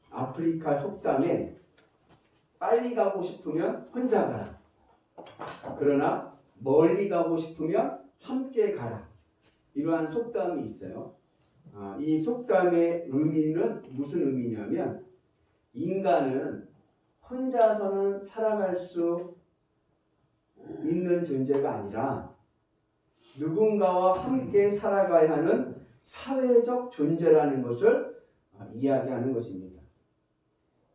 아프리카 속담에 빨리 가고 싶으면 혼자 가라. 그러나 멀리 가고 싶으면 함께 가라. 이러한 속담이 있어요. 이 속담의 의미는 무슨 의미냐면 인간은 혼자서는 살아갈 수 있는 존재가 아니라 누군가와 함께 살아가야 하는 사회적 존재라는 것을 이야기하는 것입니다.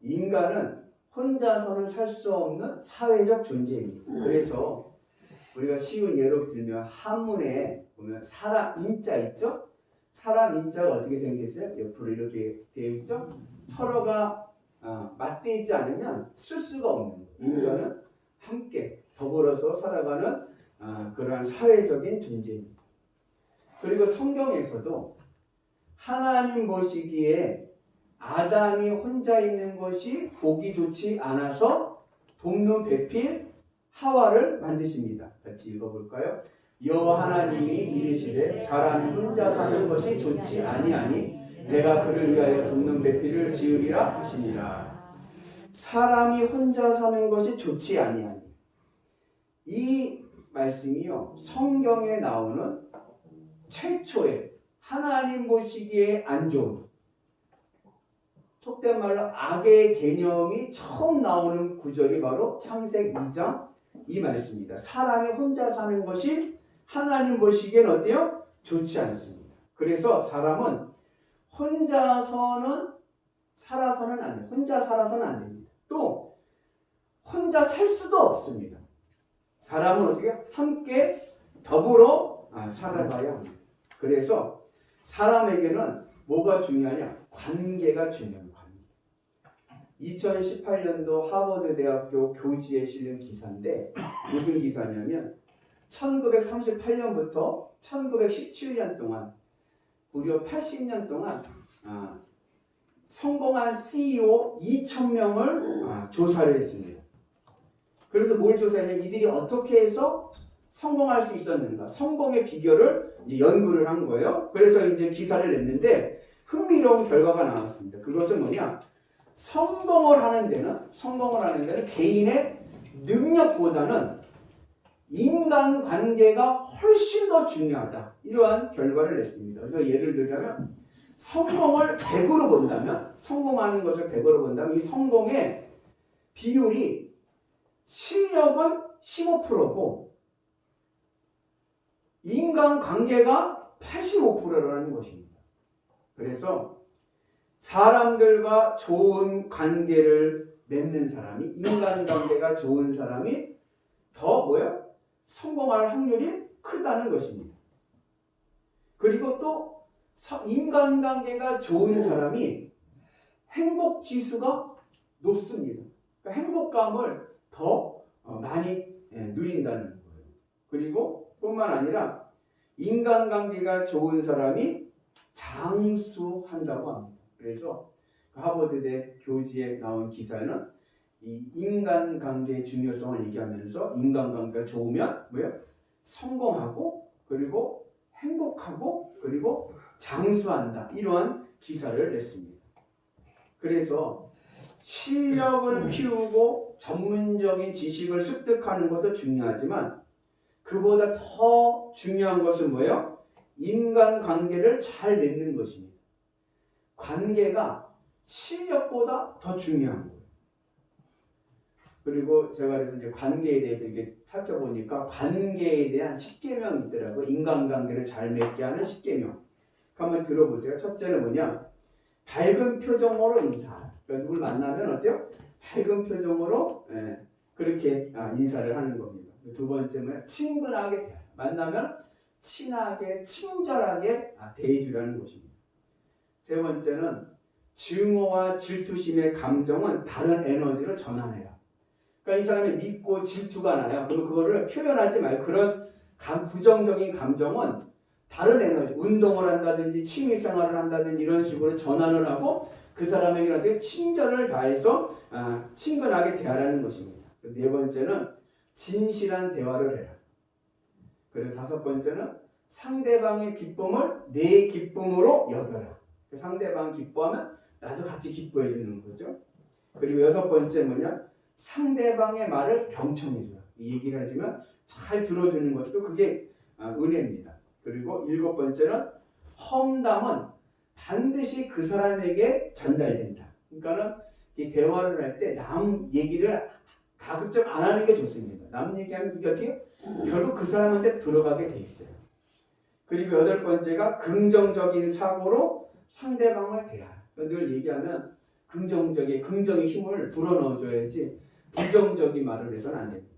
인간은 혼자서는 살 수 없는 사회적 존재입니다. 그래서 우리가 쉬운 예로 들면 한문에 보면 사람 인자 있죠? 사람 인자가 어떻게 생겼어요? 옆으로 이렇게 되어 있죠? 서로가 맞대지 않으면 쓸 수가 없는 거예요. 인간은 함께 더불어서 살아가는 그러한 사회적인 존재입니다. 그리고 성경에서도 하나님 보시기에 아담이 혼자 있는 것이 보기 좋지 않아서 돕는 배필 하와를 만드십니다. 같이 읽어볼까요? 여호와 하나님이 이르시되 사람이 혼자 사는 것이 좋지 아니하니 내가 그를 위하여 돕는 배필을 지으리라 하시니라. 사람이 혼자 사는 것이 좋지 아니하니, 이 말씀이요 성경에 나오는 최초의 하나님 보시기에 안 좋은, 속된 말로 악의 개념이 처음 나오는 구절이 바로 창세기 2장 이 말씀입니다. 사람이 혼자 사는 것이 하나님 보시기엔 어때요? 좋지 않습니다. 그래서 사람은 혼자서는 살아서는 안 돼요. 혼자 살아서는 안 됩니다. 또 혼자 살 수도 없습니다. 사람은 어떻게 함께 더불어 살아가야 합니다. 그래서 사람에게는 뭐가 중요하냐? 관계가 중요합니다. 2018년도 하버드 대학교 교지에 실린 기사인데 무슨 기사냐면 1938년부터 1917년 동안 무려 80년 동안 성공한 CEO 2,000명을 조사를 했습니다. 그래서 뭘 조사했냐면 이들이 어떻게 해서 성공할 수 있었는가, 성공의 비결을 연구를 한 거예요. 그래서 이제 기사를 냈는데 흥미로운 결과가 나왔습니다. 그것은 뭐냐? 성공을 하는 데는 개인의 능력보다는 인간관계가 훨씬 더 중요하다. 이러한 결과를 냈습니다. 그래서 예를 들자면 성공을 100으로 본다면, 성공하는 것을 100으로 본다면 이 성공의 비율이 실력은 15%고 인간관계가 85%라는 것입니다. 그래서 사람들과 좋은 관계를 맺는 사람이, 인간관계가 좋은 사람이 더 성공할 확률이 크다는 것입니다. 그리고 또 인간관계가 좋은 사람이 행복지수가 높습니다. 그러니까 행복감을 더 많이 누린다는 거예요. 그리고 뿐만 아니라 인간관계가 좋은 사람이 장수한다고 합니다. 그래서 하버드대 교지에 나온 기사는 이 인간관계의 중요성을 얘기하면서 인간관계가 좋으면 성공하고 그리고 행복하고 그리고 장수한다. 이러한 기사를 냈습니다. 그래서 실력을 키우고 전문적인 지식을 습득하는 것도 중요하지만 그보다 더 중요한 것은 뭐예요? 인간관계를 잘 맺는 것입니다. 관계가 실력보다 더 중요한 거예요. 그리고 제가 그래서 이제 관계에 대해서 이렇게 살펴보니까 관계에 대한 10계명이 있더라고요. 인간관계를 잘 맺게 하는 10계명. 한번 들어보세요. 첫째는 뭐냐? 밝은 표정으로 인사하라. 그러니까 누굴 만나면 어때요? 밝은 표정으로 그렇게 인사를 하는 겁니다. 두 번째는 친근하게 대하라. 만나면 친하게, 친절하게 대해주라는 것입니다. 세 번째는 증오와 질투심의 감정은 다른 에너지로 전환해라. 그러니까 이 사람이 믿고 질투가 나요. 그러면 그거를 표현하지 말고 그런 부정적인 감정은 다른 에너지, 운동을 한다든지 취미생활을 한다든지 이런 식으로 전환을 하고 그 사람에게 어떻게 친절을 다해서 친근하게 대하라는 것입니다. 네 번째는 진실한 대화를 해라. 그리고 다섯 번째는 상대방의 기쁨을 내 기쁨으로 여겨라. 상대방 기뻐하면 나도 같이 기뻐해 주는 거죠. 그리고 여섯 번째 뭐냐? 상대방의 말을 경청해줘요. 얘기를 해주면 잘 들어주는 것도 그게 은혜입니다. 그리고 일곱 번째는 험담은 반드시 그 사람에게 전달된다. 그러니까는 이 대화를 할 때 남 얘기를 가급적 안 하는 게 좋습니다. 남 얘기하면 그게 어떻게 결국 그 사람한테 들어가게 돼 있어요. 그리고 여덟 번째가 긍정적인 사고로 상대방을 대하라. 늘 얘기하면 긍정의 힘을 불어넣어줘야지 부정적인 말을 해서는 안 됩니다.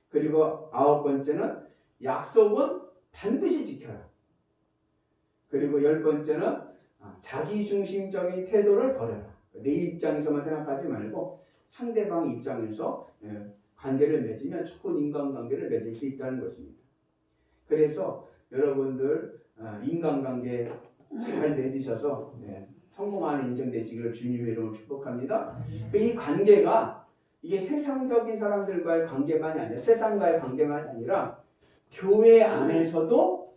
그리고 아홉 번째는 약속은 반드시 지켜라. 그리고 열 번째는 자기중심적인 태도를 버려라. 내 입장에서만 생각하지 말고 상대방 입장에서 관계를 맺으면 좋은 인간관계를 맺을 수 있다는 것입니다. 그래서 여러분들 인간관계 잘 맺으셔서 성공하는 인생 되시기를 주님의 이름으로 축복합니다. 이 관계가 이게 세상적인 사람들과의 관계만이 아니라 세상과의 관계만이 아니라 교회 안에서도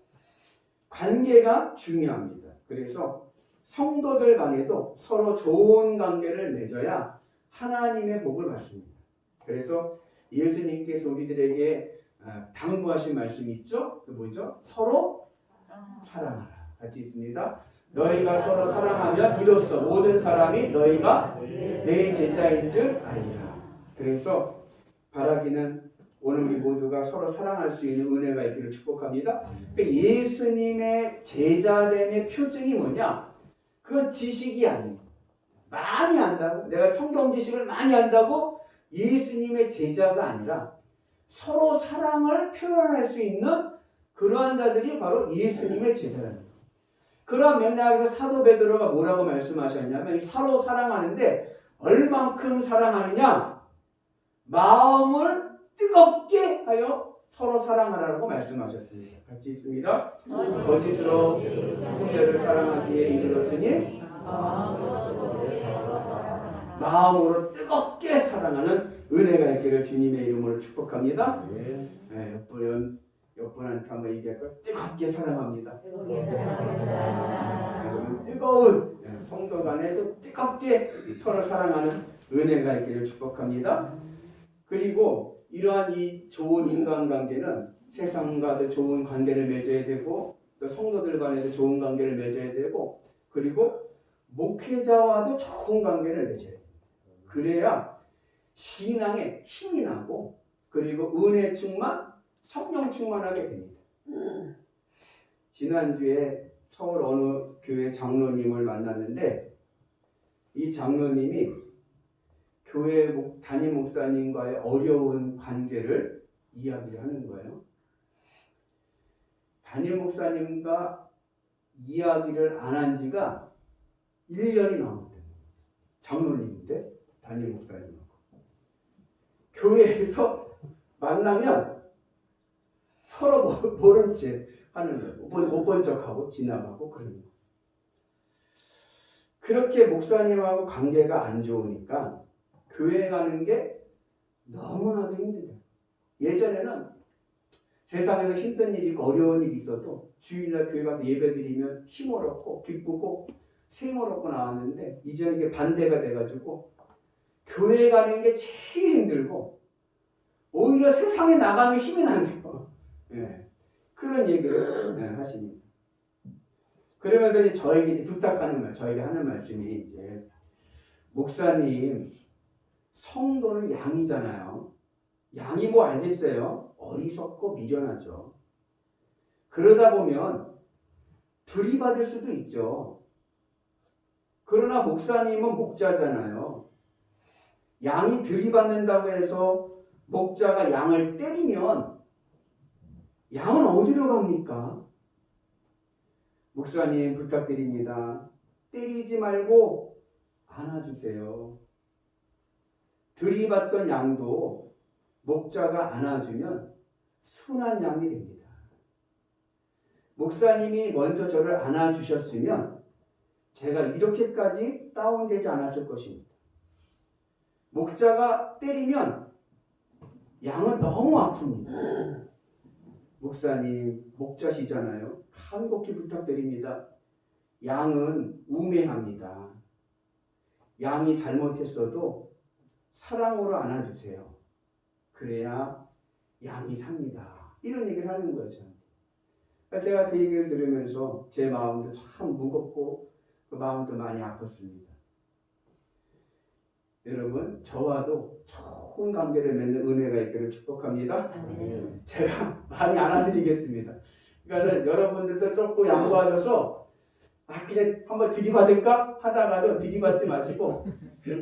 관계가 중요합니다. 그래서 성도들 간에도 서로 좋은 관계를 맺어야 하나님의 복을 받습니다. 그래서 예수님께서 우리들에게 당부하신 말씀이 있죠? 그 뭐죠? 서로 사랑하라. 같이 있습니다. 너희가 서로 사랑하면 이로써 모든 사람이 너희가 내 제자인 줄 알리라. 그래서 바라기는 오늘 우리 모두가 서로 사랑할 수 있는 은혜가 있기를 축복합니다. 예수님의 제자됨의 표징이 뭐냐? 그건 지식이 아니에요. 많이 안다고, 내가 성경 지식을 많이 안다고 예수님의 제자가 아니라 서로 사랑을 표현할 수 있는 그러한 자들이 바로 예수님의 제자라는 거예요. 그런 맥락에서 사도 베드로가 뭐라고 말씀하셨냐면 서로 사랑하는데 얼만큼 사랑하느냐? 마음을 뜨겁게 하여 서로 사랑하라고 말씀하셨습니다. 같이 있습니다. 거짓으로 형제를 사랑하기에 이르렀으니 마음으로 뜨겁게 사랑하는 은혜가 있기를 주님의 이름으로 축복합니다. 옆분한테 한번 얘기할까요? 뜨겁게 사랑합니다. 뜨거운 성도 간에도 뜨겁게 서로 사랑하는 은혜가 있기를 축복합니다. 그리고 이러한 이 좋은 인간관계는 세상과도 좋은 관계를 맺어야 되고 또 성도들 간에도 좋은 관계를 맺어야 되고 그리고 목회자와도 좋은 관계를 맺어야 돼요. 그래야 신앙에 힘이 나고 그리고 은혜 충만, 성령 충만하게 됩니다. 지난주에 서울 어느 교회 장로님을 만났는데 이 장로님이 교회 담임 목사님과의 어려운 관계를 이야기를 하는 거예요. 담임 목사님과 이야기를 안 한 지가 1년이 넘었대요. 장로님인데 담임 목사님하고. 교회에서 만나면 서로 모른 채 하는 거예요. 못 본 척하고 지나가고 그러는 거예요. 그렇게 목사님하고 관계가 안 좋으니까 교회 가는 게 너무나도 힘들어요. 예전에는 세상에서 힘든 일이 있고 어려운 일이 있어도 주일날 교회 가서 예배 드리면 힘을 얻고 기쁘고 셈을 얻고 나왔는데 이제 이게 반대가 돼가지고 교회 가는 게 제일 힘들고 오히려 세상에 나가면 힘이 난대요. 그런 얘기를 하십니다. 그러면서 이제 저에게 부탁하는 말, 저에게 하는 말씀이 이제 목사님, 성도는 양이잖아요. 양이 뭐 알겠어요? 어리석고 미련하죠. 그러다 보면 들이받을 수도 있죠. 그러나 목사님은 목자잖아요. 양이 들이받는다고 해서 목자가 양을 때리면 양은 어디로 갑니까? 목사님 부탁드립니다. 때리지 말고 안아주세요. 들이받던 양도 목자가 안아주면 순한 양이 됩니다. 목사님이 먼저 저를 안아주셨으면 제가 이렇게까지 다운되지 않았을 것입니다. 목자가 때리면 양은 너무 아픕니다. 목사님, 목자시잖아요. 간곡히 부탁드립니다. 양은 우매합니다. 양이 잘못했어도 사랑으로 안아주세요. 그래야 양이 삽니다. 이런 얘기를 하는 거죠. 그러니까 제가 그 얘기를 들으면서 제 마음도 참 무겁고 그 마음도 많이 아팠습니다. 여러분, 저와도 좋은 관계를 맺는 은혜가 있기를 축복합니다. 제가 많이 안아드리겠습니다. 그러니까 여러분들도 조금 양보하셔서 그냥 한번 들이받을까 하다가도 들이받지 마시고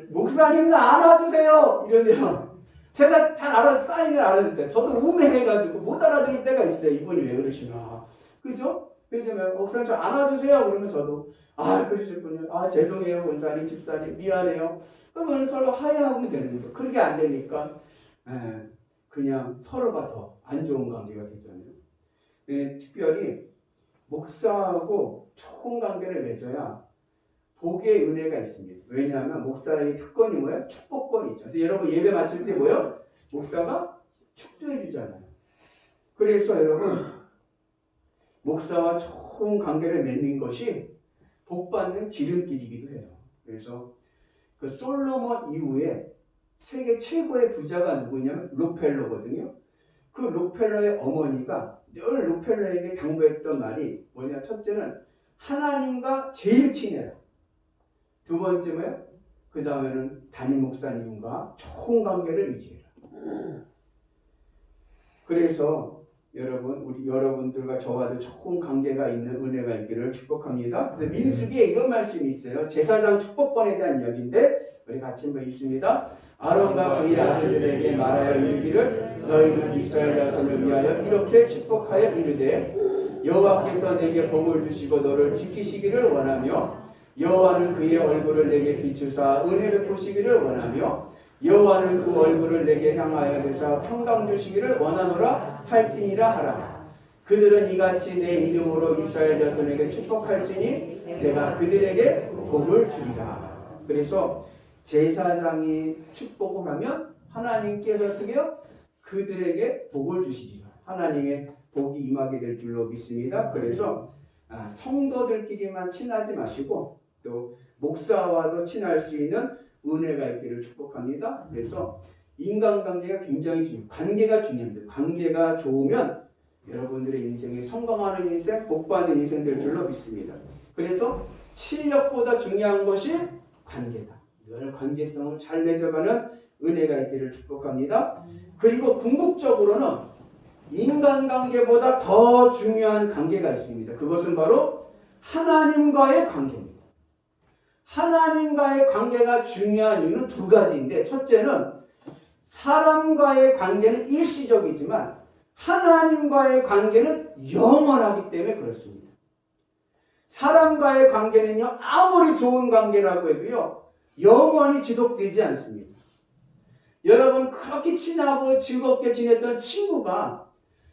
목사님 나 안아주세요 이러면 제가 잘 사인을 알아듣잖아요. 저도 우매해가지고 못 알아들을 때가 있어요. 이분이 왜 그러시나, 그죠? 그래서 목사님 저 안아주세요 그러면 저도 그러셨군요. 죄송해요 권사님 집사님 미안해요. 그러면 서로 화해하면 되는 거예요. 그렇게 안 되니까 그냥 서로가 더 안 좋은 관계가 되잖아요. 특별히 목사하고 좋은 관계를 맺어야 복의 은혜가 있습니다. 왜냐하면 목사의 특권이 뭐예요? 축복권이 있죠. 그래서 여러분 예배 마칠 때 뭐예요? 목사가 축도해 주잖아요. 그래서 여러분 목사와 좋은 관계를 맺는 것이 복받는 지름길이기도 해요. 그래서 그 솔로몬 이후에 세계 최고의 부자가 누구냐면 록펠러거든요. 그 록펠러의 어머니가 늘 록펠러에게 당부했던 말이 뭐냐? 첫째는 하나님과 제일 친해라. 두 번째 뭐예요? 그 다음에는 담임 목사님과 좋은 관계를 유지해라. 그래서 우리 여러분들과 저와도 좋은 관계가 있는 은혜가 있기를 축복합니다. 민수기에 이런 말씀이 있어요. 제사장 축복권에 대한 이야기인데 우리 같이 한번 읽습니다. 아론과 그의 아들들에게 말하여 이르기를 너희는 이스라엘 자손을 위하여 이렇게 축복하여 이르되 여호와께서 내게 복을 주시고 너를 지키시기를 원하며 여호와는 그의 얼굴을 내게 비추사 은혜를 보시기를 원하며 여호와는 그 얼굴을 내게 향하여 드사 평강 주시기를 원하노라 할지니라 하라. 그들은 이같이 내 이름으로 이스라엘 자손에게 축복할지니 내가 그들에게 복을 주리라. 그래서 제사장이 축복을 하면 하나님께서 어떻게 해요? 그들에게 복을 주시리라. 하나님의 복이 임하게 될 줄로 믿습니다. 그래서 성도들끼리만 친하지 마시고 또 목사와도 친할 수 있는 은혜가 있기를 축복합니다. 그래서 인간관계가 굉장히 중요해요. 관계가 중요합니다. 관계가 좋으면 여러분들의 인생이 성공하는 인생, 복받는 인생 될 줄로 믿습니다. 그래서 실력보다 중요한 것이 관계다. 늘 관계성을 잘 맺어가는 은혜가 있기를 축복합니다. 그리고 궁극적으로는 인간관계보다 더 중요한 관계가 있습니다. 그것은 바로 하나님과의 관계입니다. 하나님과의 관계가 중요한 이유는 두 가지인데, 첫째는 사람과의 관계는 일시적이지만 하나님과의 관계는 영원하기 때문에 그렇습니다. 사람과의 관계는요, 아무리 좋은 관계라고 해도요, 영원히 지속되지 않습니다. 여러분, 그렇게 친하고 즐겁게 지냈던 친구가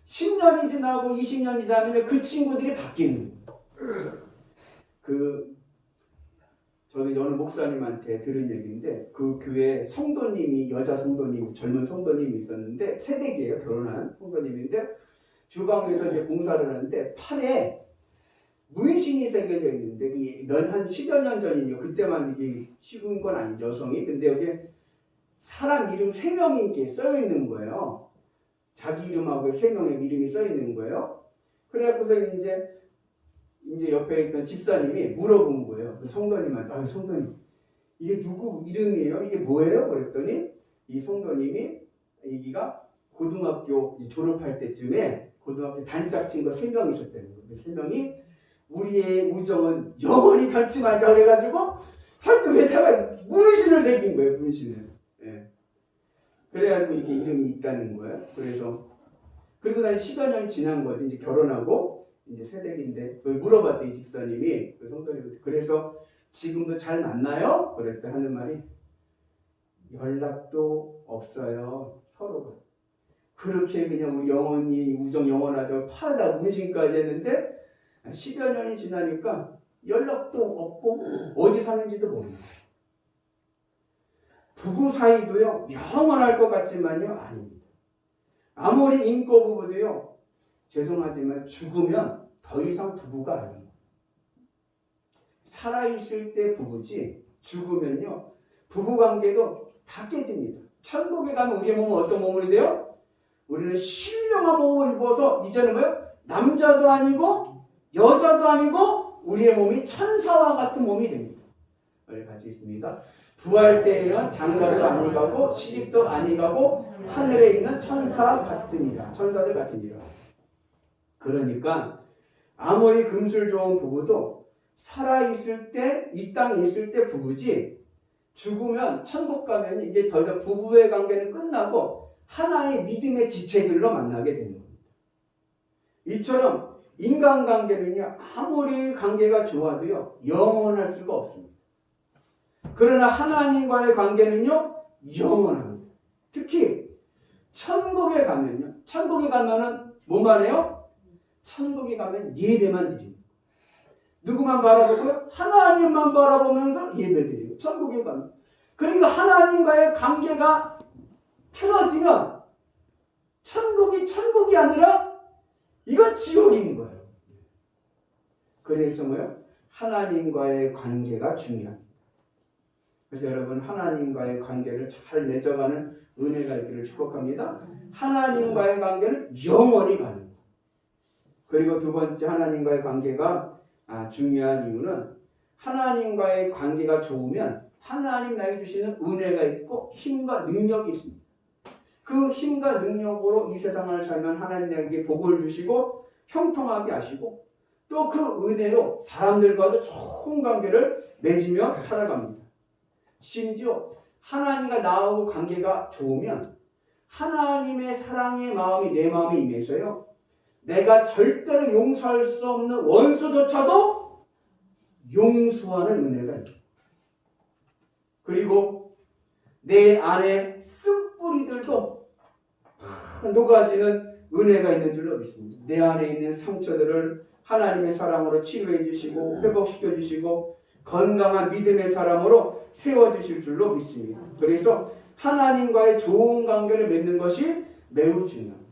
10년이 지나고 20년이 지나면 그 친구들이 바뀌는 거예요. 저는 어느 목사님한테 들은 얘기인데, 그 교회 성도님이, 여자 성도님, 젊은 성도님이 있었는데, 새댁이에요. 결혼한 성도님인데, 주방에서 이제 공사를 하는데, 팔에 문신이 새겨져 있는데, 한 10여 년 전이요. 그때만 이게 식은 건 아니죠, 여성이. 근데 여기 사람 이름 3명이 이렇게 써 있는 거예요. 자기 이름하고 3명의 이름이 써 있는 거예요. 그래갖고서 이제 옆에 있던 집사님이 물어본 거예요. 그 성도님한테, 성도님, 이게 누구 이름이에요? 이게 뭐예요? 그랬더니 이 성도님이 여기가 고등학교 졸업할 때쯤에 고등학교 단짝 친구 3명 있었다는 거예요. 3명이 우리의 우정은 영원히 변치 말자 그래가지고 팔뚝에다가 문신을 새긴 거예요. 문신을. 예. 그래가지고 이렇게 이름이 있다는 거예요. 그래서 그리고 난 10여 년이 지난 거지. 이제 결혼하고 이제 새댁인데 물어봤대, 이 집사님이. 그 성도님한테. 그래서 지금도 잘 만나요? 그랬더니 하는 말이 연락도 없어요. 서로가. 그렇게 그냥 우리 영원히 우정 영원하죠. 팔에다 문신까지 했는데 10여 년이 지나니까 연락도 없고 어디 사는지도 모릅니다. 부부 사이도요, 영원할 것 같지만요, 아닙니다. 아무리 인고 부부도요, 죄송하지만 죽으면 더 이상 부부가 아닙니다. 살아있을 때 부부지, 죽으면요, 부부관계도 다 깨집니다. 천국에 가면 우리의 몸은 어떤 몸이 돼요? 우리는 신령한 몸을 입어서 이제는 뭐예요? 남자도 아니고 여자도 아니고 우리의 몸이 천사와 같은 몸이 됩니다. 우리 같이 있습니다. 부활 때에는 장가도 아니 가고 시집도 아니 가고 하늘에 있는 천사 같으니라. 천사들 같으니라. 그러니까 아무리 금술 좋은 부부도 살아있을 때, 이 땅에 있을 때 부부지, 죽으면 천국 가면 이제 더 이상 부부의 관계는 끝나고 하나의 믿음의 지체들로 만나게 되는 겁니다. 이처럼 인간관계는요, 아무리 관계가 좋아도요, 영원할 수가 없습니다. 그러나 하나님과의 관계는요, 영원합니다. 특히 천국에 가면요, 천국에 가면은 뭐만 해요? 천국에 가면 예배만 드립니다. 누구만 바라보고요? 하나님만 바라보면서 예배드리고 천국에 가면. 그러니까 하나님과의 관계가 틀어지면 천국이 천국이 아니라 이건 지옥인 거예요. 그래서 뭐예요? 하나님과의 관계가 중요합니다. 그래서 여러분 하나님과의 관계를 잘 맺어가는 은혜가 있기를 축복합니다. 하나님과의 관계는 영원히 가는 거예요. 그리고 두 번째 하나님과의 관계가 중요한 이유는 하나님과의 관계가 좋으면 하나님 나에게 주시는 은혜가 있고 힘과 능력이 있습니다. 그 힘과 능력으로 이 세상을 살면 하나님 나에게 복을 주시고 형통하게 하시고 또 그 은혜로 사람들과도 좋은 관계를 맺으며 살아갑니다. 심지어 하나님과 나하고 관계가 좋으면 하나님의 사랑의 마음이 내 마음에 임해서요. 내가 절대로 용서할 수 없는 원수조차도 용서하는 은혜가 있습니다. 그리고 내 안에 쓴뿌리들도 녹아지는 은혜가 있는 줄로 믿습니다. 내 안에 있는 상처들을 하나님의 사랑으로 치료해 주시고 회복시켜 주시고 건강한 믿음의 사람으로 세워주실 줄로 믿습니다. 그래서 하나님과의 좋은 관계를 맺는 것이 매우 중요합니다.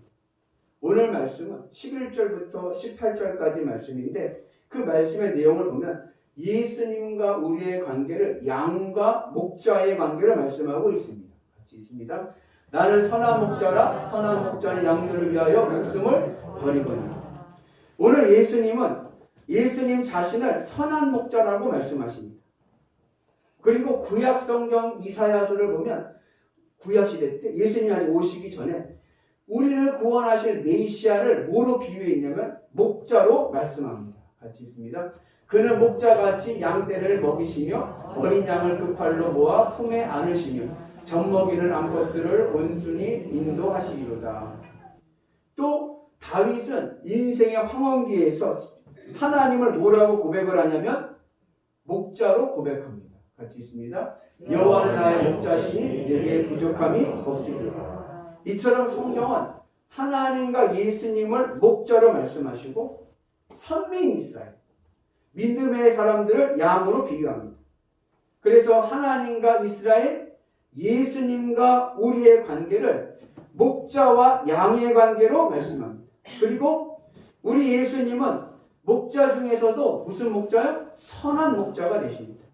오늘 말씀은 11절부터 18절까지 말씀인데 그 말씀의 내용을 보면 예수님과 우리의 관계를 양과 목자의 관계를 말씀하고 있습니다. 같이 있습니다. 나는 선한 목자라 선한 목자는 양들을 위하여 목숨을 버리거니와. 오늘 예수님은 예수님 자신을 선한 목자라고 말씀하십니다. 그리고 구약 성경 이사야서를 보면 구약 시대 때 예수님이 오시기 전에 우리를 구원하실 메시아를 뭐로 비유했냐면 목자로 말씀합니다. 같이 있습니다. 그는 목자같이 양떼를 먹이시며 어린 양을 그 팔로 모아 품에 안으시며 젖먹이는 암컷들을 온순히 인도하시리로다. 또 다윗은 인생의 황혼기에서 하나님을 뭐라고 고백을 하냐면 목자로 고백합니다. 같이 있습니다. 여호와는 나의 목자시니 내게 부족함이 없으리로다. 이처럼 성경은 하나님과 예수님을 목자로 말씀하시고 선민 이스라엘, 믿음의 사람들을 양으로 비유합니다. 그래서 하나님과 이스라엘, 예수님과 우리의 관계를 목자와 양의 관계로 말씀합니다. 그리고 우리 예수님은 목자 중에서도 무슨 목자요? 선한 목자가 되십니다.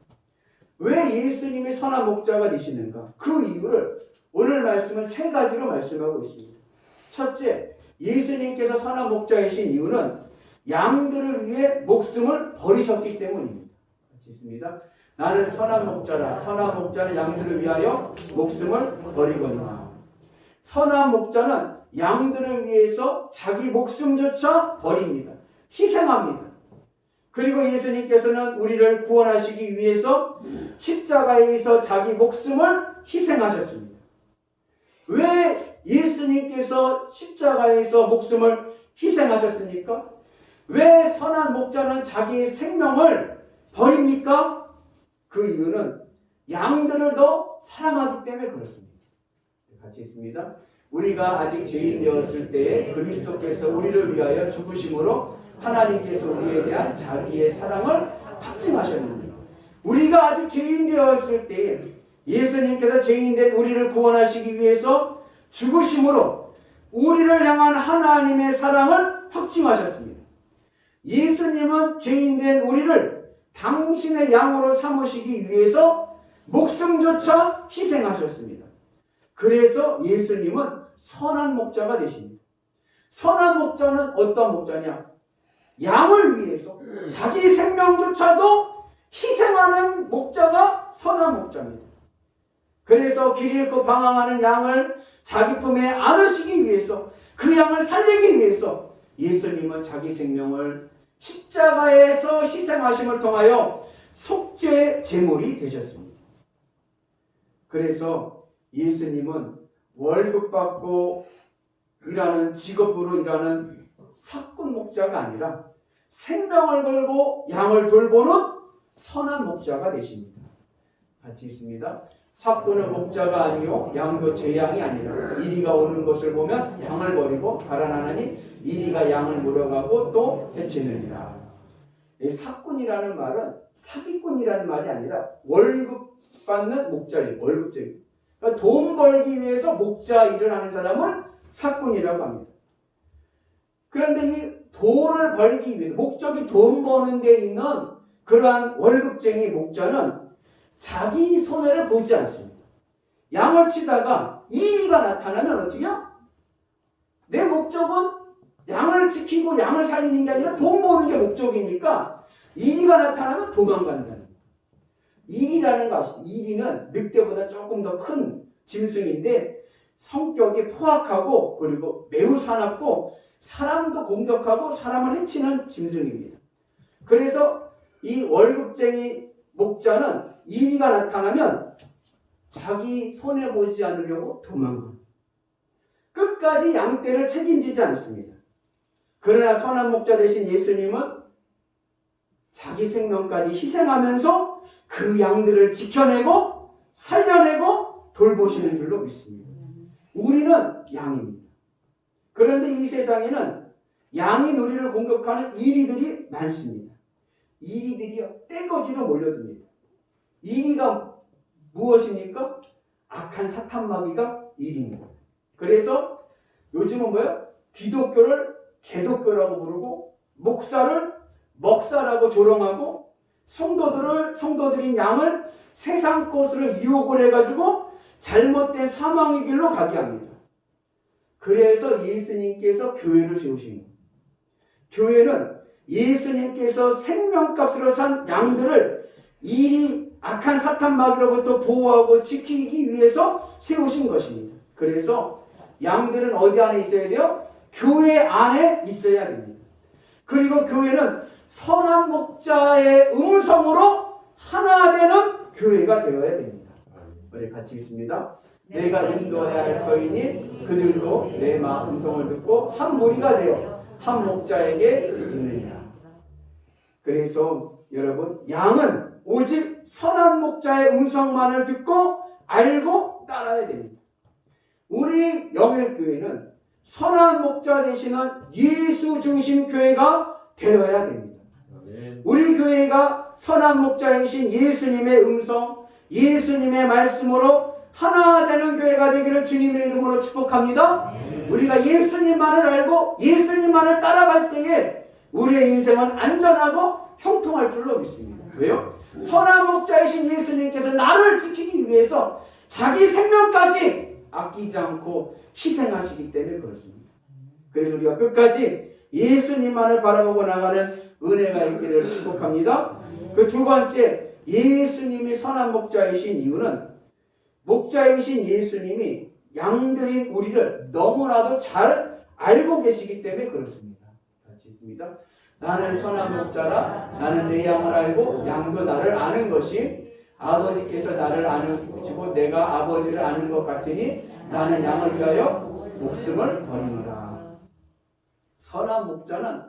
왜 예수님이 선한 목자가 되시는가? 그 이유를 오늘 말씀은 세 가지로 말씀하고 있습니다. 첫째, 예수님께서 선한 목자이신 이유는 양들을 위해 목숨을 버리셨기 때문입니다. 같이 있습니다. 나는 선한 목자라 선한 목자는 양들을 위하여 목숨을 버리거니와. 선한 목자는 양들을 위해서 자기 목숨조차 버립니다. 희생합니다. 그리고 예수님께서는 우리를 구원하시기 위해서 십자가에서 자기 목숨을 희생하셨습니다. 왜 예수님께서 십자가에서 목숨을 희생하셨습니까? 왜 선한 목자는 자기의 생명을 버립니까? 그 이유는 양들을 더 사랑하기 때문에 그렇습니다. 같이 있습니다. 우리가 아직 죄인 되었을 때에 그리스도께서 우리를 위하여 죽으심으로 하나님께서 우리에 대한 자기의 사랑을 확증하셨습니다. 우리가 아직 죄인 되었을 때에 예수님께서 죄인 된 우리를 구원하시기 위해서 죽으심으로 우리를 향한 하나님의 사랑을 확증하셨습니다. 예수님은 죄인 된 우리를 당신의 양으로 삼으시기 위해서 목숨조차 희생하셨습니다. 그래서 예수님은 선한 목자가 되십니다. 선한 목자는 어떤 목자냐? 양을 위해서 자기 생명조차도 희생하는 목자가 선한 목자입니다. 그래서 길 잃고 방황하는 양을 자기 품에 안으시기 위해서, 그 양을 살리기 위해서 예수님은 자기 생명을 십자가에서 희생하심을 통하여 속죄 제물이 되셨습니다. 그래서 예수님은 월급 받고 일하는, 직업으로 일하는 사꾼 목자가 아니라 생명을 걸고 양을 돌보는 선한 목자가 되십니다. 같이 있습니다. 사꾼은 목자가 아니요 양도 제 양이 아니라 이리가 오는 것을 보면 양을 버리고 달아나느니 이리가 양을 물어가고 또 해치느니라. 이 사꾼이라는 말은 사기꾼이라는 말이 아니라 월급 받는 목자예요. 월급쟁이. 그러니까 돈 벌기 위해서 목자 일을 하는 사람을 사꾼이라고 합니다. 그런데 이 돈을 벌기 위해서, 목적이 돈 버는 데 있는 그러한 월급쟁이 목자는 자기 손해를 보지 않습니다. 양을 치다가 이의가 나타나면 어떻게 해요? 내 목적은 양을 지키고 양을 살리는 게 아니라 돈 버는 게 목적이니까 이의가 나타나면 도망간다는 거예요. 이리라는 것이, 이리는 늑대보다 조금 더 큰 짐승인데 성격이 포악하고 그리고 매우 사납고 사람도 공격하고 사람을 해치는 짐승입니다. 그래서 이 월급쟁이 목자는 이리가 나타나면 자기 손해보지 않으려고 도망갑니다. 끝까지 양떼를 책임지지 않습니다. 그러나 선한 목자 되신 예수님은 자기 생명까지 희생하면서 그 양들을 지켜내고 살려내고 돌보시는 줄로 믿습니다. 우리는 양입니다. 그런데 이 세상에는 양인 우리를 공격하는 이리들이 많습니다. 이리들이 떼거지로 몰려듭니다. 이리가 무엇입니까? 악한 사탄마귀가 이리입니다. 그래서 요즘은 뭐예요? 기독교를 개독교라고 부르고 목사를 먹사라고 조롱하고 성도들인 양을 세상 것으로 유혹을 해가지고 잘못된 사망의 길로 가게 합니다. 그래서 예수님께서 교회를 세우십니다. 교회는 예수님께서 생명값으로 산 양들을 이 악한 사탄 마귀로부터 보호하고 지키기 위해서 세우신 것입니다. 그래서 양들은 어디 안에 있어야 돼요? 교회 안에 있어야 됩니다. 그리고 교회는 선한 목자의 음성으로 하나 되는 교회가 되어야 됩니다. 우리 같이 있습니다. 내가 인도해야 할 터이니 그들도 내 음성을 듣고 한 무리가 되어 한 목자에게 있느니라. 그래서 여러분, 양은 오직 선한 목자의 음성만을 듣고 알고 따라야 됩니다. 우리 영일교회는 선한 목자 되시는 예수 중심 교회가 되어야 됩니다. 우리 교회가 선한 목자이신 예수님의 음성, 예수님의 말씀으로 하나 되는 교회가 되기를 주님의 이름으로 축복합니다. 우리가 예수님만을 알고 예수님만을 따라갈 때에 우리의 인생은 안전하고 형통할 줄로 믿습니다. 왜요? 선한 목자이신 예수님께서 나를 지키기 위해서 자기 생명까지 아끼지 않고 희생하시기 때문에 그렇습니다. 그래서 우리가 끝까지 예수님만을 바라보고 나가는 은혜가 있기를 축복합니다. 그 두 번째, 예수님이 선한 목자이신 이유는 목자이신 예수님이 양들인 우리를 너무나도 잘 알고 계시기 때문에 그렇습니다. 같이 있습니다. 나는 선한 목자라. 나는 내 양을 알고 양도 나를 아는 것이 아버지께서 나를 아는 것이고 내가 아버지를 아는 것 같으니 나는 양을 위하여 목숨을 버리노라. 선한 목자는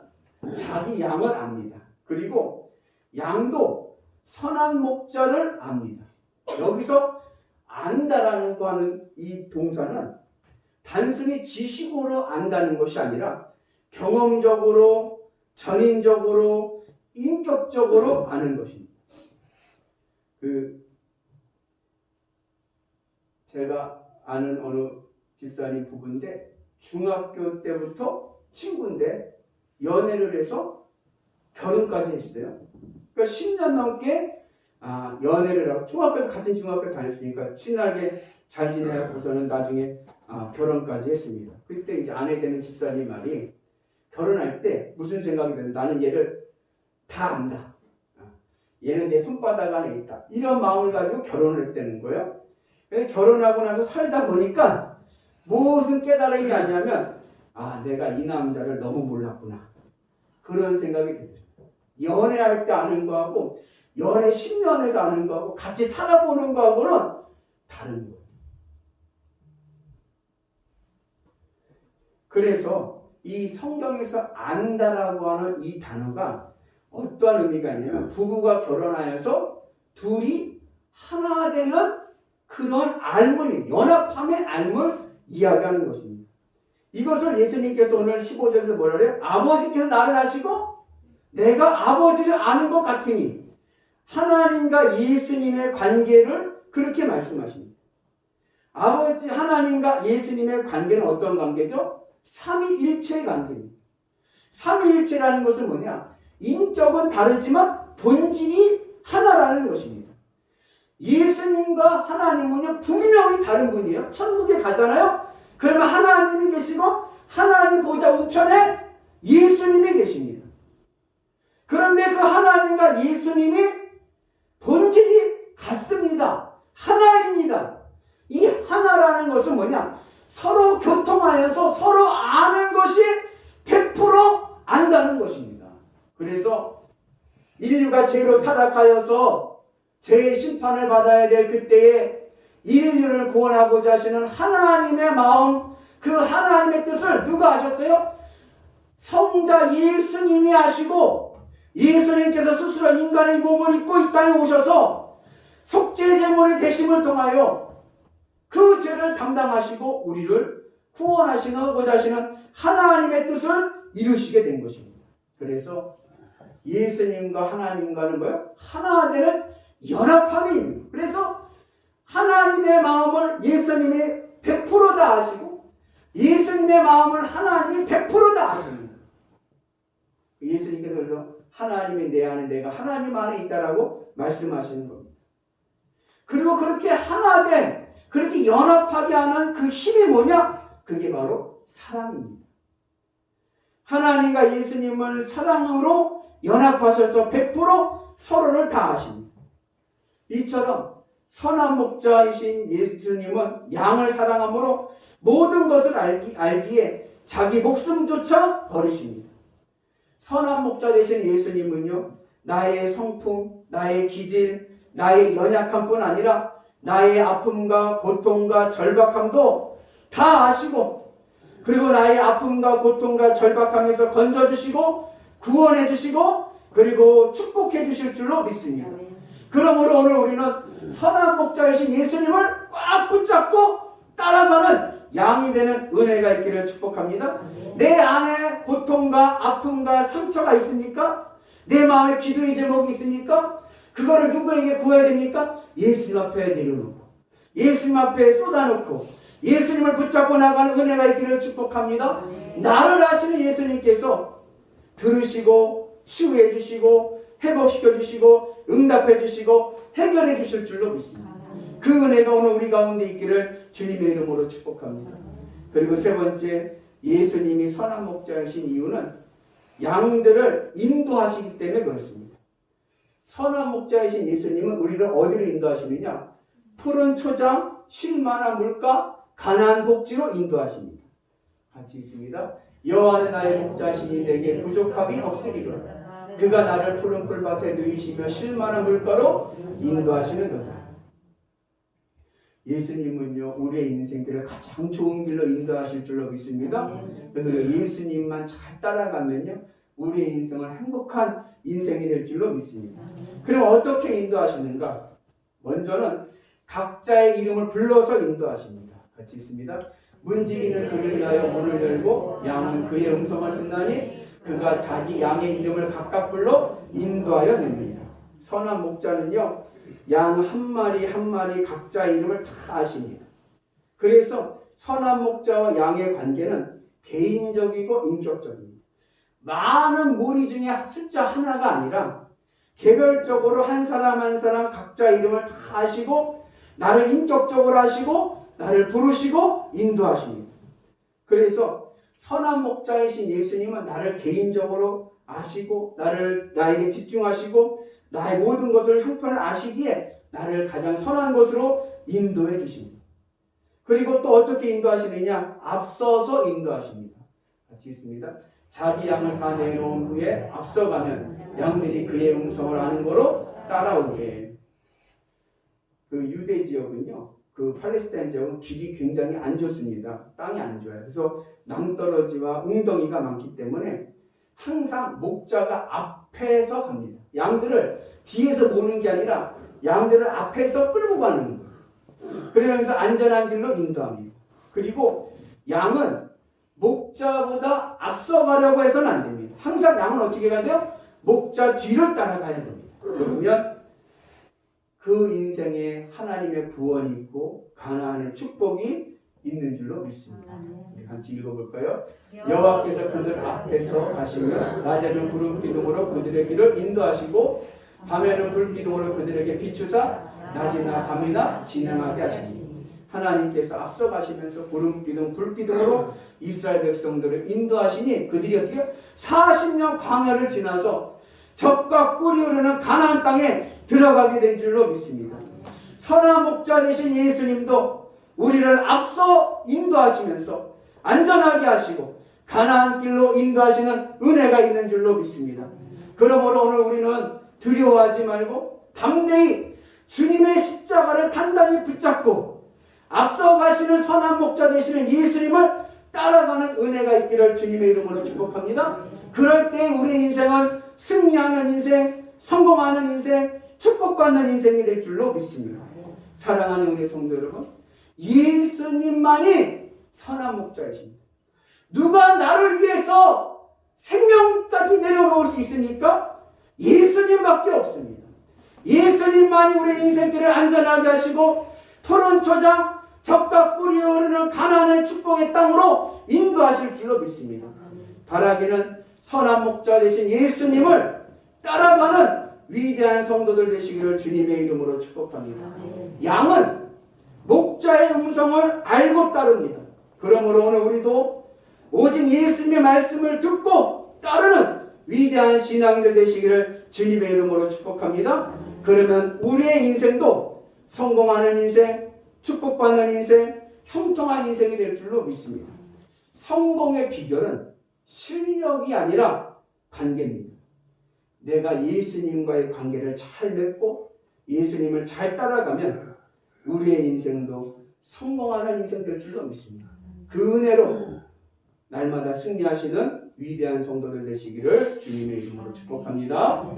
자기 양을 압니다. 그리고 양도 선한 목자를 압니다. 여기서 안다라는 거 하는 이 동사는 단순히 지식으로 안다는 것이 아니라 경험적으로, 전인적으로, 인격적으로 아는 것입니다. 제가 아는 어느 집사님 부부인데 중학교 때부터 친구인데 연애를 해서 결혼까지 했어요. 그러니까 10년 넘게 연애를 하고 같은 중학교 다녔으니까 친하게 잘 지내고서는 나중에 결혼까지 했습니다. 그때 이제 아내 되는 집사님 말이 결혼할 때 무슨 생각이 드는 나는 얘를 다 안다. 얘는 내 손바닥 안에 있다. 이런 마음을 가지고 결혼을 했다는 거예요. 근데 결혼하고 나서 살다 보니까 무슨 깨달음이 왔냐면 내가 이 남자를 너무 몰랐구나. 그런 생각이 들어요. 연애할 때 아는 거하고 연애 10년에서 아는 거하고 같이 살아보는 거하고는 다른 거예요. 그래서 이 성경에서 안다라고 하는 이 단어가 어떠한 의미가 있냐면 부부가 결혼하여서 둘이 하나 되는 그런 알문이 연합함의 알문을 이야기하는 것입니다. 이것을 예수님께서 오늘 15절에서 뭐라 그래요? 아버지께서 나를 아시고 내가 아버지를 아는 것 같으니 하나님과 예수님의 관계를 그렇게 말씀하십니다. 아버지 하나님과 예수님의 관계는 어떤 관계죠? 삼위일체의 관계입니다. 삼위일체라는 것은 뭐냐? 인격은 다르지만 본질이 하나라는 것입니다. 예수님과 하나님은요 분명히 다른 분이에요. 천국에 가잖아요. 그러면 하나님이 계시고 하나님 보좌 우편에 예수님이 계십니다. 그런데 그 하나님과 예수님이 본질이 같습니다. 하나입니다. 이 하나라는 것은 뭐냐? 서로 교통하여서 서로 아는 것이 100% 안다는 것입니다. 그래서 인류가 죄로 타락하여서 죄의 심판을 받아야 될 그때에 인류를 구원하고자 하시는 하나님의 마음, 그 하나님의 뜻을 누가 하셨어요? 성자 예수님이 하시고 예수님께서 스스로 인간의 몸을 입고 이 땅에 오셔서 속죄제물의 대심을 통하여 그 죄를 담당하시고 우리를 구원하시고자 하시는 하나님의 뜻을 이루시게 된 것입니다. 그래서 예수님과 하나님과는 뭐예요? 하나 되는 연합함입니다. 그래서 하나님의 마음을 예수님이 100%다 아시고 예수님의 마음을 하나님이 100%다 아십니다. 예수님께서 그래서 하나님이 내 안에 내가 하나님 안에 있다라고 말씀하시는 겁니다. 그리고 그렇게 하나 된 그렇게 연합하게 하는 그 힘이 뭐냐? 그게 바로 사랑입니다. 하나님과 예수님을 사랑으로 연합하셔서 100% 서로를 다 아십니다. 이처럼 선한 목자이신 예수님은 양을 사랑함으로 모든 것을 알기에 자기 목숨조차 버리십니다. 선한 목자 되신 예수님은요, 나의 성품, 나의 기질, 나의 연약함뿐 아니라 나의 아픔과 고통과 절박함도 다 아시고, 그리고 나의 아픔과 고통과 절박함에서 건져주시고 구원해주시고 그리고 축복해주실 줄로 믿습니다. 그러므로 오늘 우리는 선한 목자이신 예수님을 꽉 붙잡고 따라가는 양이 되는 은혜가 있기를 축복합니다. 내 안에 고통과 아픔과 상처가 있습니까? 내 마음에 기도의 제목이 있습니까? 그거를 누구에게 구해야 됩니까? 예수님 앞에 내려놓고 예수님 앞에 쏟아놓고 예수님을 붙잡고 나가는 은혜가 있기를 축복합니다. 나를 아시는 예수님께서 들으시고 치유해 주시고 회복시켜 주시고 응답해 주시고 해결해 주실 줄로 믿습니다. 그 은혜가 오늘 우리 가운데 있기를 주님의 이름으로 축복합니다. 그리고 세 번째, 예수님이 선한 목자이신 이유는 양들을 인도하시기 때문에 그렇습니다. 선한 목자이신 예수님은 우리를 어디로 인도하시느냐? 푸른 초장, 쉴만한 물가, 가나안 복지로 인도하십니다. 같이 있습니다. 여호와는 나의 목자시니 내게 부족함이 없으리로다. 그가 나를 푸른 풀밭에 누이시며 쉴만한 물가로 인도하시는도다. 예수님은요, 우리의 인생길을 가장 좋은 길로 인도하실 줄로 믿습니다. 그래서 예수님만 잘 따라가면요, 우리의 인생은 행복한 인생이 될 줄로 믿습니다. 그럼 어떻게 인도하시는가? 먼저는 각자의 이름을 불러서 인도하십니다. 같이 있습니다. 문지기는 그를 위하여 문을 열고 양은 그의 음성을 듣나니 그가 자기 양의 이름을 각각 불러 인도하여 냅니다. 선한 목자는요, 양 한 마리 한 마리 각자의 이름을 다 아십니다. 그래서 선한 목자와 양의 관계는 개인적이고 인격적입니다. 많은 무리 중에 숫자 하나가 아니라 개별적으로 한 사람 한 사람 각자 이름을 다 아시고 나를 인격적으로 하시고 나를 부르시고 인도하십니다. 그래서 선한 목자이신 예수님은 나를 개인적으로 아시고 나에게 집중하시고 나의 모든 것을 형편을 아시기에 나를 가장 선한 곳으로 인도해 주십니다. 그리고 또 어떻게 인도하시느냐? 앞서서 인도하십니다. 같이 있습니다. 자기 양을 다 내놓은 후에 앞서가면 양들이 그의 음성을 아는 거로 따라오게. 그 유대 지역은요, 그 팔레스타인 지역은 길이 굉장히 안 좋습니다. 땅이 안 좋아요. 그래서 낭떠러지와 웅덩이가 많기 때문에 항상 목자가 앞에서 갑니다. 양들을 뒤에서 모는 게 아니라 양들을 앞에서 끌고 가는 거예요. 그러면서 안전한 길로 인도합니다. 그리고 양은 목자보다 앞서가려고 해서는 안 됩니다. 항상 양은 어떻게 가야 돼요? 목자 뒤를 따라가야 됩니다. 그러면 그 인생에 하나님의 구원이 있고 가나안의 축복이 있는 줄로 믿습니다. 우리 같이 읽어볼까요? 여호와께서 그들 앞에서 가시며 낮에는 구름 기둥으로 그들의 길을 인도하시고 밤에는 불 기둥으로 그들에게 비추사 낮이나 밤이나 진행하게 하십니다. 하나님께서 앞서 가시면서 구름 기둥, 불 기둥으로 이스라엘 백성들을 인도하시니 그들이 어떻게 40년 광야를 지나서 젖과 꿀이 흐르는 가나안 땅에 들어가게 된 줄로 믿습니다. 선한 목자 되신 예수님도 우리를 앞서 인도하시면서 안전하게 하시고 가나안 길로 인도하시는 은혜가 있는 줄로 믿습니다. 그러므로 오늘 우리는 두려워하지 말고 담대히 주님의 십자가를 단단히 붙잡고 앞서 가시는 선한 목자 되시는 예수님을 따라가는 은혜가 있기를 주님의 이름으로 축복합니다. 그럴 때 우리의 인생은 승리하는 인생, 성공하는 인생, 축복받는 인생이 될 줄로 믿습니다. 사랑하는 우리 성도 여러분, 예수님만이 선한 목자이십니다. 누가 나를 위해서 생명까지 내려놓을 수 있습니까? 예수님밖에 없습니다. 예수님만이 우리 인생길을 안전하게 하시고 푸른 초장, 젖과 꿀이 흐르는 가나안의 축복의 땅으로 인도하실 줄로 믿습니다. 바라기는 선한 목자 되신 예수님을 따라가는 위대한 성도들 되시기를 주님의 이름으로 축복합니다. 양은 목자의 음성을 알고 따릅니다. 그러므로 오늘 우리도 오직 예수님의 말씀을 듣고 따르는 위대한 신앙들 되시기를 주님의 이름으로 축복합니다. 그러면 우리의 인생도 성공하는 인생, 축복받는 인생, 형통한 인생이 될 줄로 믿습니다. 성공의 비결은 실력이 아니라 관계입니다. 내가 예수님과의 관계를 잘 맺고 예수님을 잘 따라가면 우리의 인생도 성공하는 인생 될 줄로 믿습니다. 그 은혜로 날마다 승리하시는 위대한 성도들 되시기를 주님의 이름으로 축복합니다.